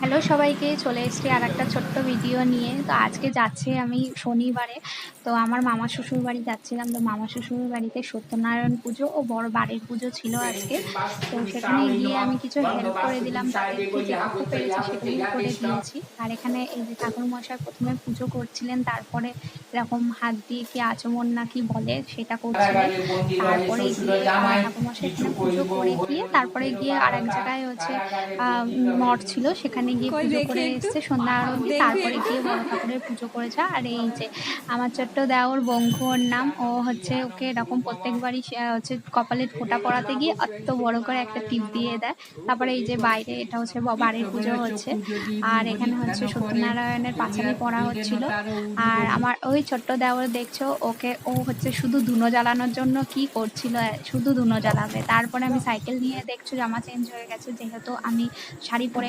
Hello সবাইকে, চলে এসেছি আরেকটা ছোট্ট ভিডিও নিয়ে। তো আজকে যাচ্ছি আমি শনিবারে। তো আমার মামা শ্বশুর বাড়ি যাচ্ছিলাম। তো মামা শ্বশুর বাড়িতে সত্যনারায়ণ পুজো ও বড় বাড়ির পুজো ছিল আজকে। তো সেখানে গিয়ে আমি কিছু হেল্প করে দিলাম তাদেরকে, যেটুকু পেরেছি সেটুকু করে দিয়েছি। আর এখানে এই যে ঠাকুরমশাই ১ম এ পুজো করছিলেন, তারপরে এরকম হাত দিয়ে কি আচমন না কি বলে সেটা করছিলেন। কারাগারে বন্দী তারপরে রয়েছে গিয়ে সুরজামাই ঠাকুরমশাই এখানে কিছু পুজো কইব করে গিয়ে হইল তারপরে গিয়ে আরেক নির্বাচন জায়গায় হচ্ছে কারাগারে আ বন্দী রবে মঠ ছিল, সেখানে গিয়ে কই পুজো দেখি করে একটু, এসছে সন্ধ্যা আরতি। দেখবি তারপরে একটু? গিয়ে বড় ঠাকুরের পুজো করেছে। আর এই যে আমার ছোট্ট দেওর বঙ্কু ওর নাম, ও হচ্ছে ওকে এরকম প্রত্যেকবারই সে হচ্ছে কপালে ফোঁটা পড়াতে গিয়ে অত বড় করে একটা টিপ দিয়ে দেয়। তারপরে এই যে বাইরে এটা হচ্ছে বাড়ির পুজো হচ্ছে। আর এখানে হচ্ছে সত্যনারায়ণের পাঁচালি পড়া হচ্ছিল। আর আমার ওই ছোট্ট দেওর দেখছো, ও হচ্ছে শুধু ধুনো জ্বালানোর জন্য কি করছিল, শুধু ধুনো জ্বালাবে। তারপরে আমি সাইকেল নিয়ে দেখছো জামা চেঞ্জ হয়ে গেছে, যেহেতু আমি শাড়ি পরে